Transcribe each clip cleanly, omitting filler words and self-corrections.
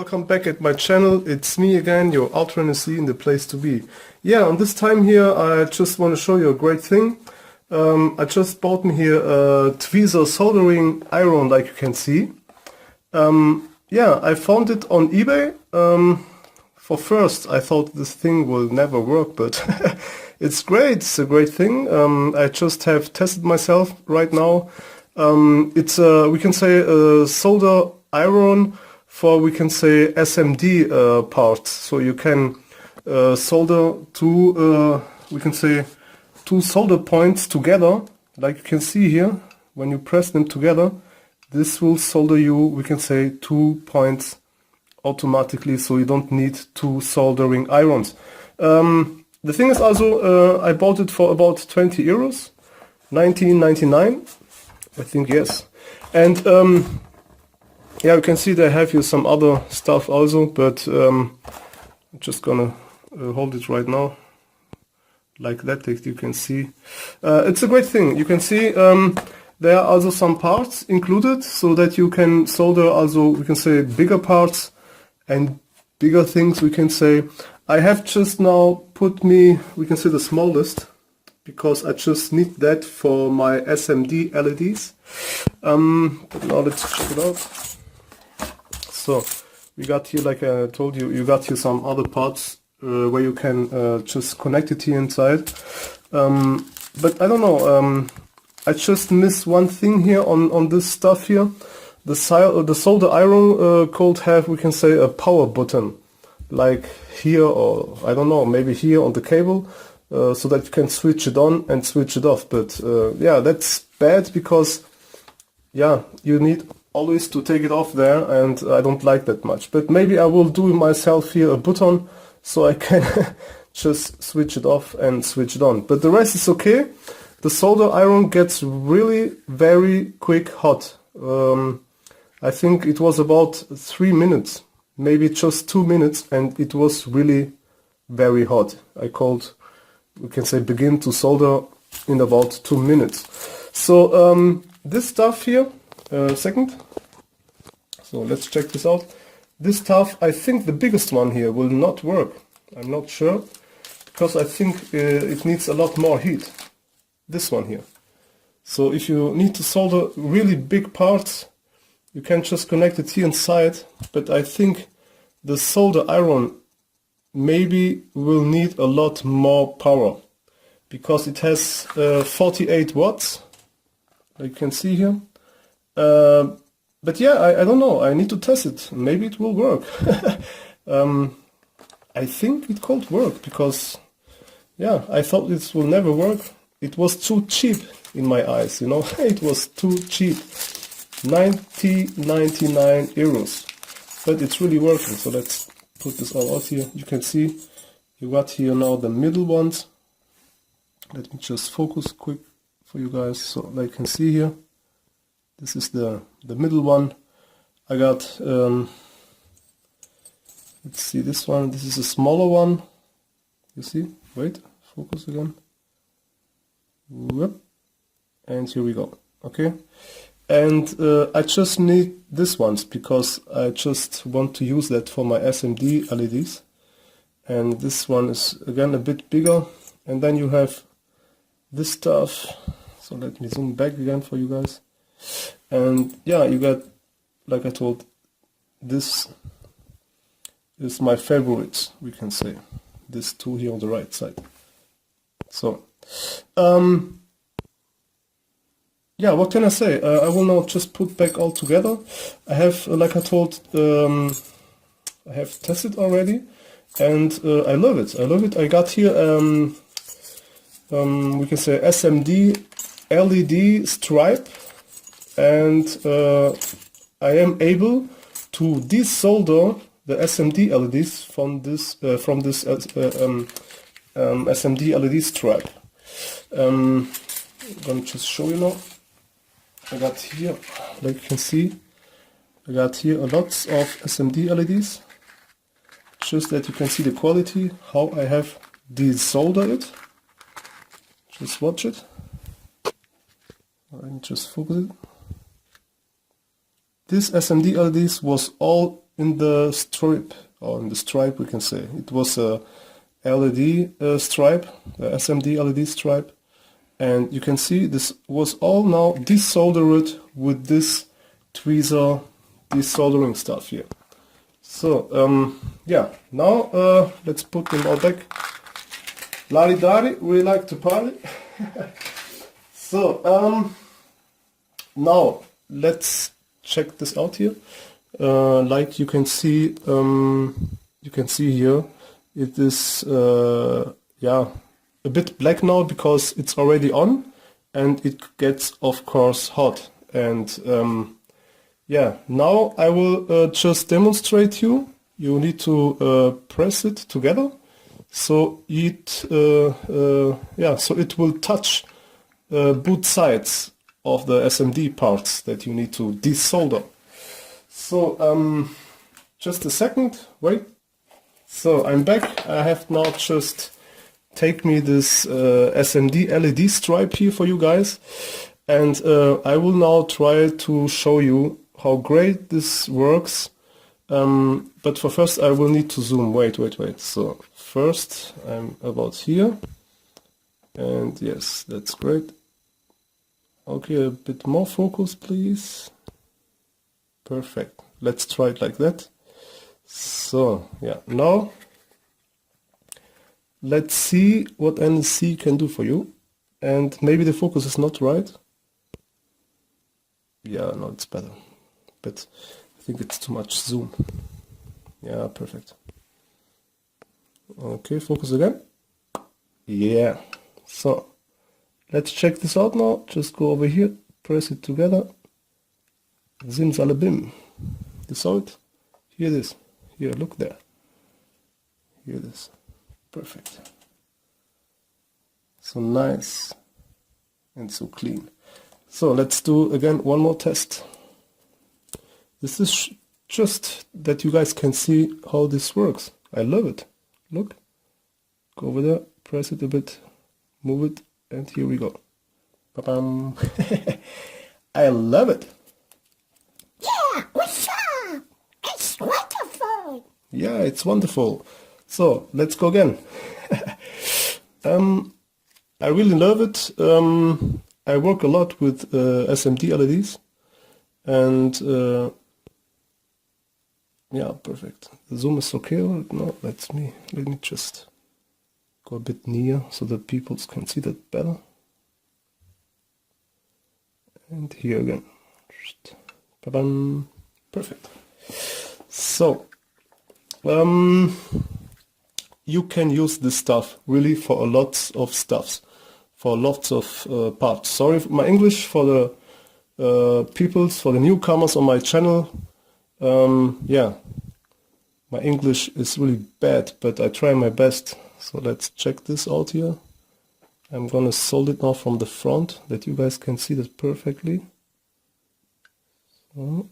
welcome back at my channel. It's me again, your Ultra NSC in the place to be. Yeah, on this time here I just want to show you a great thing. I just bought me here a Tweezers soldering iron, like you can see. Yeah, I found it on eBay. For first I thought this thing will never work, but it's great, it's a great thing. I just have tested myself right now. It's we can say a solder iron for, we can say, SMD parts. So you can solder two, we can say, two solder points together, like you can see here. When you press them together, this will solder you, we can say, 2 points automatically, so you don't need two soldering irons. The thing is also, I bought it for about 20 euros, 19.99, I think, yes. And yeah, you can see they have here some other stuff also, but I'm just gonna hold it right now, like that you can see. It's a great thing. You can see there are also some parts included, so that you can solder also, we can say, bigger parts and bigger things, we can say. I have just now put me, we can say, the smallest, because I just need that for my SMD LEDs. But now let's check it out. So we got here, like I told you, you got here some other parts where you can just connect it here inside. But I don't know, I just missed one thing here on this stuff here. The solder iron could have, we can say, a power button, like here, or I don't know, maybe here on the cable, so that you can switch it on and switch it off. But yeah, that's bad, because yeah, you need always to take it off there, and I don't like that much. But maybe I will do myself here a button, so I can just switch it off and switch it on. But the rest is okay. The solder iron gets really very quick hot. I think it was about 3 minutes, maybe just 2 minutes, and it was really very hot. I called, we can say, begin to solder in about 2 minutes. So this stuff here, second. So let's check this out. This stuff, I think the biggest one here will not work. I'm not sure, because I think it needs a lot more heat. This one here. So if you need to solder really big parts, you can just connect it here inside. But I think the solder iron maybe will need a lot more power, because it has 48 watts, like you can see here. But yeah, I don't know, I need to test it. Maybe it will work. I think it could work, because yeah, I thought it will never work. It was too cheap in my eyes, you know. It was too cheap. 99 euros. But it's really working. So let's put this all out here. You can see you got here now the middle ones. Let me just focus quick for you guys. So like you can see here, this is the middle one. I got, let's see, this one. This is a smaller one. You see? Wait, focus again. Whoop. And here we go. Okay. And I just need this ones, because I just want to use that for my SMD LEDs. And this one is again a bit bigger. And then you have this stuff. So let me zoom back again for you guys. And yeah, you got, like I told, this is my favorite, we can say. This two here on the right side. So yeah, what can I say? I will now just put back all together. I have, like I told, I have tested already, and I love it. I love it. I got here, we can say, SMD LED stripe, and I am able to desolder the SMD LEDs from this SMD LED stripe. I'm gonna just show you now. I got here, like you can see, I got here lots of SMD LEDs, just that you can see the quality, how I have desoldered it. Just watch it. And just focus it. This SMD LEDs was all in the strip, or in the stripe we can say. It was a LED stripe, a SMD LED stripe, and you can see this was all now desoldered with this tweezer desoldering stuff here. So yeah, now let's put them all back. Lari-dari, we like to party. So now let's check this out here. Like you can see here, it is yeah, a bit black now because it's already on, and it gets of course hot. And yeah, now I will just demonstrate you. You need to press it together, so it yeah, so it will touch both sides of the SMD parts that you need to desolder. So just a second, wait. So I'm back. I have now just take me this SMD LED stripe here for you guys, and I will now try to show you how great this works. But for first I will need to zoom. Wait. So first I'm about here, and yes, that's great. Okay, a bit more focus please. Perfect. Let's try it like that. So yeah, now let's see what NSC can do for you. And maybe the focus is not right. Yeah, no, it's better. But I think it's too much zoom. Yeah, perfect. Okay, focus again. Yeah. So let's check this out now. Just go over here, press it together. Zimzalabim. You saw it? Here it is. Here, look there. Here it is. Perfect. So nice and so clean. So let's do again one more test. This is just that you guys can see how this works. I love it. Look. Go over there, press it a bit, move it, and here we go. Ba-bam. I love it. Yeah, what's up? It's wonderful. Yeah, it's wonderful. So let's go again. I really love it. I work a lot with SMD LEDs, and yeah, perfect. The zoom is okay. No, let me just go a bit near so that people can see that better. And here again. Ba-bam. Perfect. So you can use this stuff really for a lot of stuffs, for lots of parts. Sorry for my English for the for the newcomers on my channel. Yeah, my English is really bad, but I try my best. So let's check this out here. I'm gonna solder it now from the front that you guys can see that perfectly. So,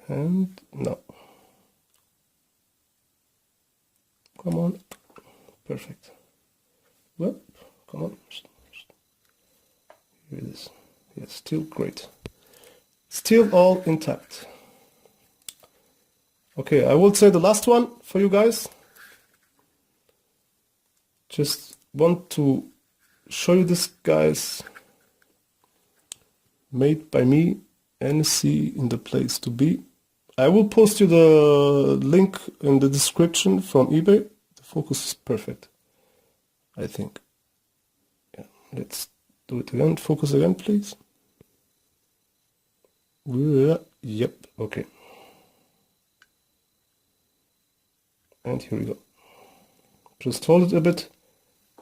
and no. Come on. Perfect. Well, come on. Here it is. Yes, still great. Still all intact. Okay, I will say the last one for you guys. Just want to show you this, guys. Made by me, NSC in the place to be. I will post you the link in the description from eBay. The focus is perfect, I think. Yeah, let's do it again. Focus again, please. Yep, okay. And here we go. Just hold it a bit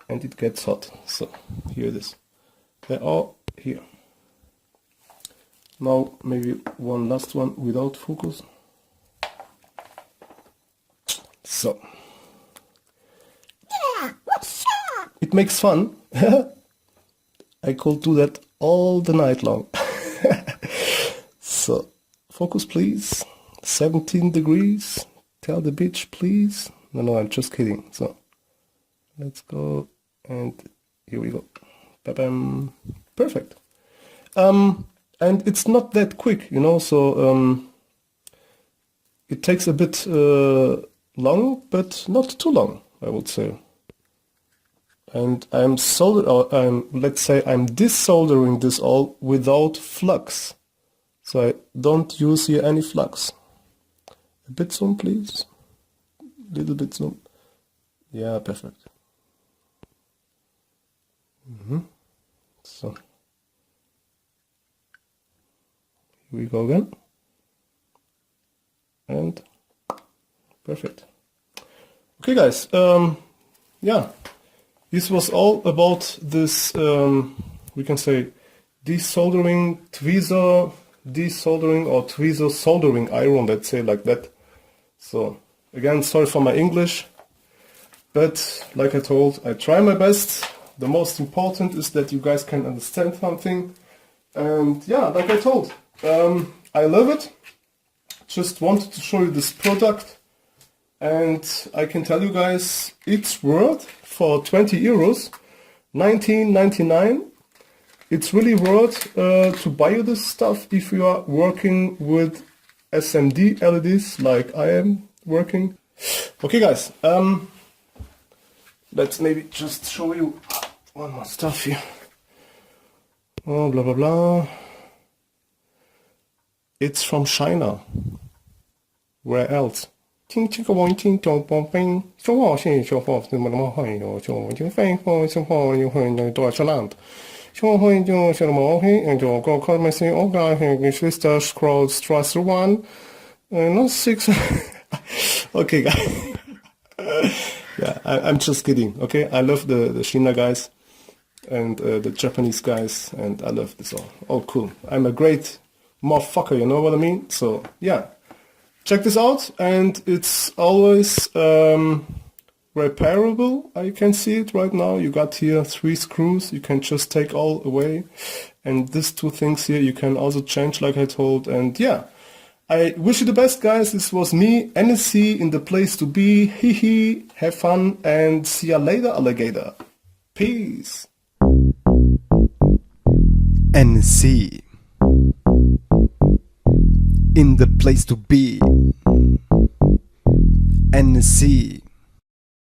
and it gets hot. So here it is. They are here. Now maybe one last one without focus. So Yeah, what's up? it makes fun. I could do that all the night long. So focus please. 17 degrees. Tell the bitch please. No, I'm just kidding. So let's go, and here we go. Ba-bam. Perfect. And it's not that quick, you know, so it takes a bit long, but not too long, I would say. And I'm let's say I'm desoldering this all without flux. So I don't use here any flux. A bit zoom, please. Little bit zoom. Yeah, perfect. So here we go again. And perfect. Okay, guys. Yeah, this was all about this. We can say desoldering tweezer, desoldering or tweezer soldering iron. Let's say like that. So again, sorry for my English, but like I told, I try my best. The most important is that you guys can understand something. And yeah, like I told, I love it. Just wanted to show you this product, and I can tell you guys it's worth for 20 euros, 19.99. It's really worth to buy you this stuff if you are working with SMD LEDs like I am working. Okay, guys, let's maybe just show you one more stuff here. Oh, blah blah blah. It's from China. Where else? Deutschland. Straße 1, not 6. Okay, guys. Yeah, I'm just kidding. Okay, I love the China guys and the Japanese guys, and I love this all. Oh, cool. I'm a great motherfucker, you know what I mean? So yeah, check this out, and it's always repairable. I can see it right now. You got here 3 screws. You can just take all away, and these 2 things here you can also change, like I told. And yeah, I wish you the best, guys. This was me, NSC, in the place to be. Hee hee, have fun, and see ya later, alligator. Peace. NSC, in the place to be. NSC.